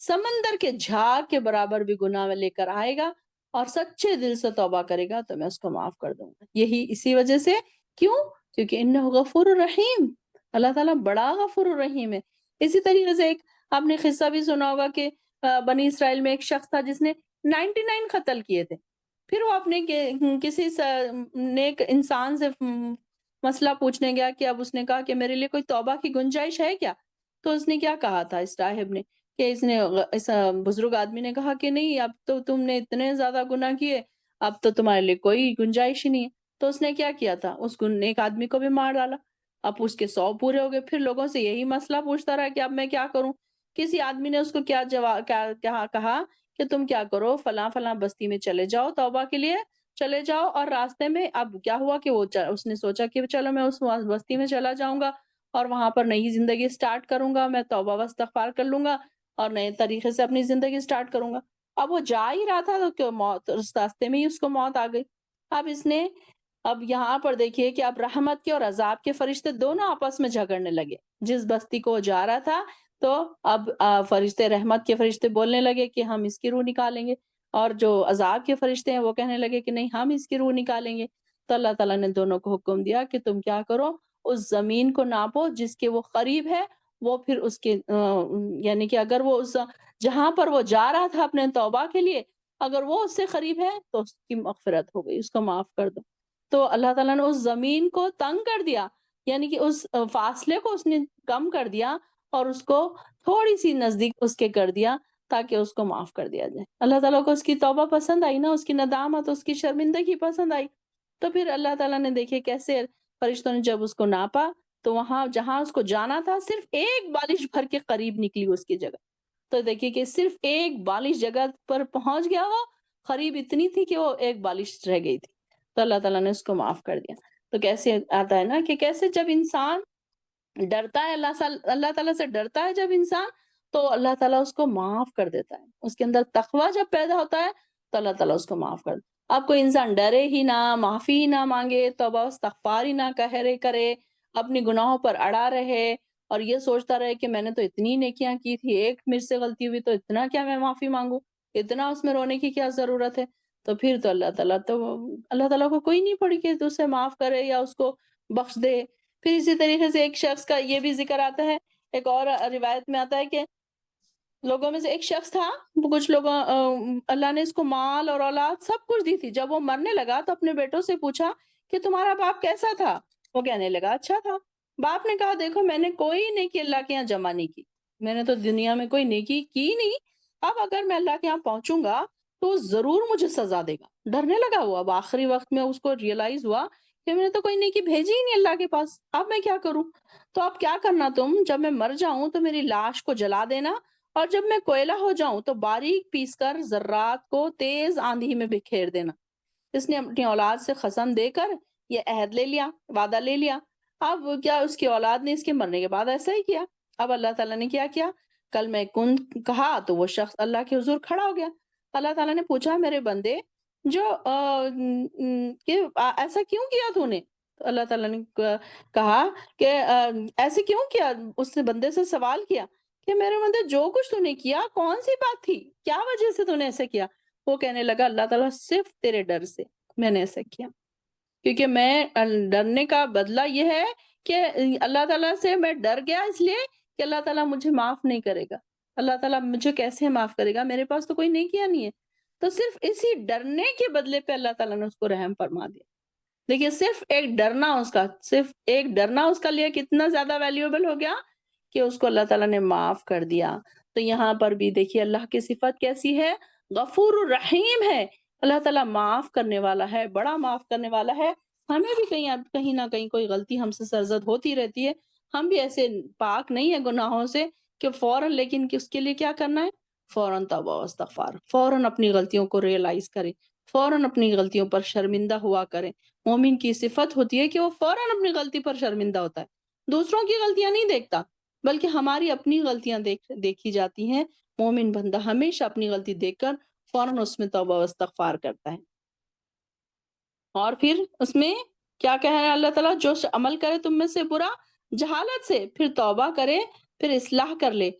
سمندر کے جھاگ کے برابر بھی گناہ میں لے کر آئے گا اور سچے دل سے توبہ کرے گا تو میں اس کو معاف کر دوں گا. یہی اسی وجہ سے. کیوں؟ کیونکہ انہ غفور الرحیم، اللہ تعالیٰ بڑا غفور الرحیم ہے. اسی طریقے سے ایک آپ نے قصہ بھی سنا ہوگا کہ بنی اسرائیل میں ایک شخص تھا جس نے 99 قتل کیے تھے. پھر وہ اپنے کسی نیک انسان سے مسئلہ پوچھنے گیا کہ اب اس نے کہا کہ میرے لیے کوئی توبہ کی گنجائش ہے کیا؟ تو اس نے کیا کہا تھا اس راہب نے کہ اس بزرگ آدمی نے کہا کہ نہیں، اب تو تم نے اتنے زیادہ گناہ کیے، اب تو تمہارے لیے کوئی گنجائش ہی نہیں ہے. تو اس نے کیا کیا تھا، اس نیک آدمی کو بھی مار ڈالا. اب اس کے 100 پورے ہو گئے. پھر لوگوں سے یہی مسئلہ پوچھتا رہا کہ اب میں کیا کروں. کسی آدمی نے اس کو کیا جواب کیا کہا کہ تم کیا کرو، فلاں فلاں بستی میں چلے جاؤ، توبہ کے لیے چلے جاؤ. اور راستے میں اب کیا ہوا کہ اس نے سوچا کہ چلو میں اس بستی میں چلا جاؤں گا اور وہاں پر نئی زندگی سٹارٹ کروں گا، میں توبہ و استغفار کر لوں گا اور نئے طریقے سے اپنی زندگی سٹارٹ کروں گا. اب وہ جا ہی رہا تھا تو موت اس راستے میں ہی اس کو موت آ گئی. اب اس نے اب یہاں پر دیکھیے کہ اب رحمت کے اور عذاب کے فرشتے دونوں آپس میں جھگڑنے لگے. جس بستی کو جا رہا تھا تو اب فرشتے، رحمت کے فرشتے بولنے لگے کہ ہم اس کی روح نکالیں گے، اور جو عذاب کے فرشتے ہیں وہ کہنے لگے کہ نہیں، ہم اس کی روح نکالیں گے. تو اللہ تعالیٰ نے دونوں کو حکم دیا کہ تم کیا کرو، اس زمین کو ناپو جس کے وہ قریب ہے، وہ پھر اس کے یعنی کہ اگر وہ اس جہاں پر وہ جا رہا تھا اپنے توبہ کے لیے، اگر وہ اس سے قریب ہے تو اس کی مغفرت ہو گئی، اس کو معاف کر دو. تو اللہ تعالیٰ نے اس زمین کو تنگ کر دیا، یعنی کہ اس فاصلے کو اس نے کم کر دیا اور اس کو تھوڑی سی نزدیک اس کے کر دیا تاکہ اس کو معاف کر دیا جائے. اللہ تعالیٰ کو اس کی توبہ پسند آئی نا، اس کی ندامت، اس کی شرمندگی پسند آئی. تو پھر اللہ تعالیٰ نے دیکھے کیسے فرشتوں نے جب اس کو ناپا تو وہاں جہاں اس کو جانا تھا صرف ایک بالش بھر کے قریب نکلی اس کی جگہ. تو دیکھیے کہ صرف ایک بالش جگہ پر پہنچ گیا، وہ قریب اتنی تھی کہ وہ ایک بالش رہ گئی تھی. تو اللہ تعالیٰ نے اس کو معاف کر دیا. تو کیسے آتا ہے نا کہ کیسے جب انسان ڈرتا ہے اللہ تعالیٰ سے ڈرتا ہے جب انسان، تو اللہ تعالیٰ اس کو معاف کر دیتا ہے. اس کے اندر تقویٰ جب پیدا ہوتا ہے تو اللہ تعالیٰ اس کو معاف کر دیتا ہے. اب کوئی انسان ڈرے ہی نہ، معافی ہی نہ مانگے، توبہ و استغفار ہی نہ کرے، اپنی گناہوں پر اڑا رہے اور یہ سوچتا رہے کہ میں نے تو اتنی نیکیاں کی تھی، ایک مجھ سے غلطی ہوئی تو اتنا کیا میں معافی مانگوں، اتنا اس میں رونے کی کیا ضرورت ہے. تو پھر تو اللہ تعالیٰ کو کوئی نہیں پڑی کہ تو اسے معاف کرے یا اس کو بخش دے. پھر اسی طریقے سے ایک شخص کا یہ بھی ذکر آتا ہے، ایک اور روایت میں آتا ہے کہ لوگوں میں سے ایک شخص تھا، کچھ لوگوں اللہ نے اس کو مال اور اولاد سب کچھ دی تھی. جب وہ مرنے لگا تو اپنے بیٹوں سے پوچھا کہ تمہارا باپ کیسا تھا؟ وہ کہنے لگا اچھا تھا. باپ نے کہا دیکھو میں نے کوئی نیکی اللہ کے یہاں جمع نہیں کی، میں نے تو دنیا میں کوئی نیکی کی نہیں، اب اگر میں اللہ کے یہاں پہنچوں گا تو وہ ضرور مجھے سزا دے گا. ڈرنے لگا وہ. اب آخری وقت میں اس کو ریئلائز ہوا کہ میں نے تو کوئی نیکی بھیجی ہی نہیں اللہ کے پاس، اب میں کیا کروں. تو اب کیا کرنا تم، جب میں مر جاؤں تو میری لاش کو جلا دینا، اور جب میں کوئلہ ہو جاؤں تو باریک پیس کر ذرات کو تیز آندھی میں بکھیر دینا. اس نے اپنی اولاد سے قسم دے کر یہ عہد لے لیا، وعدہ لے لیا. اب کیا اس کی اولاد نے اس کے مرنے کے بعد ایسا ہی کیا. اب اللہ تعالیٰ نے کیا کیا، کل میں کن کہا تو وہ شخص اللہ کے حضور کھڑا ہو گیا. اللہ تعالیٰ نے پوچھا میرے بندے جو ایسا کیوں کیا تو نے؟ تو اللہ تعالیٰ نے کہا کہ ایسے کیوں کیا. اس نے بندے سے سوال کیا کہ میرے بندے جو کچھ تو نے کیا کون سی بات تھی، کیا وجہ سے تو نے ایسے کیا. وہ کہنے لگا اللہ تعالیٰ صرف تیرے ڈر سے میں نے ایسا کیا، کیونکہ میں ڈرنے کا بدلہ یہ ہے کہ اللہ تعالیٰ سے میں ڈر گیا اس لیے کہ اللہ تعالیٰ مجھے معاف نہیں کرے گا. اللہ تعالیٰ مجھے کیسے معاف کرے گا، میرے پاس تو کوئی نیکیاں نہیں ہے. تو صرف اسی ڈرنے کے بدلے پہ اللہ تعالیٰ نے اس کو رحم فرما دیا. دیکھیے صرف ایک ڈرنا اس کا لیے کتنا زیادہ ویلیوبل ہو گیا کہ اس کو اللہ تعالیٰ نے معاف کر دیا. تو یہاں پر بھی دیکھیے اللہ کی صفت کیسی ہے، غفور الرحیم ہے. اللہ تعالیٰ معاف کرنے والا ہے، بڑا معاف کرنے والا ہے. ہمیں بھی کہیں نہ کہیں کوئی غلطی ہم سے سرزد ہوتی رہتی ہے. ہم بھی ایسے پاک نہیں ہے گناہوں سے کہ فوراً، لیکن اس کے لیے کیا کرنا ہے، فوراً توبہ و استغفار، فوراً اپنی غلطیوں کو ریئلائز کریں، فوراً اپنی غلطیوں پر شرمندہ ہوا کریں. مومن کی صفت ہوتی ہے کہ وہ فوراً اپنی غلطی پر شرمندہ ہوتا ہے، دوسروں کی غلطیاں نہیں دیکھتا بلکہ ہماری اپنی غلطیاں دیکھی جاتی ہیں. مومن بندہ ہمیشہ اپنی غلطی دیکھ کر فوراً اس میں توبہ و استغفار کرتا ہے. اور پھر اس میں کیا کہہ رہا ہے اللہ تعالیٰ، جو عمل کرے تم میں سے برا جہالت سے، پھر توبہ کرے، پھر اصلاح کر لے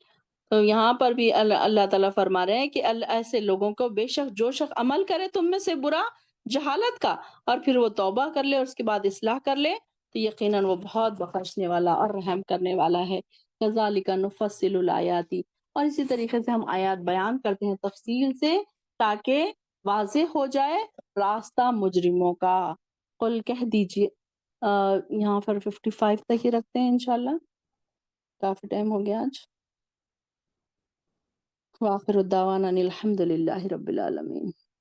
تو یہاں پر بھی اللہ تعالیٰ فرما رہے ہیں کہ ایسے لوگوں کو بے شک جو شخص عمل کرے تم میں سے برا جہالت کا، اور پھر وہ توبہ کر لے اور اس کے بعد اصلاح کر لے، تو یقیناً وہ بہت بخشنے والا اور رحم کرنے والا ہے۔ کذالک نفصل الآیات، اور اسی طریقے سے ہم آیات بیان کرتے ہیں تفصیل سے تاکہ واضح ہو جائے راستہ مجرموں کا۔ قل کہہ دیجئے، یہاں پر 55 تک ہی رکھتے ہیں انشاءاللہ، کافی ٹائم ہو گیا آج۔ وآخر الدعوانا ان الحمد للہ رب العالمین۔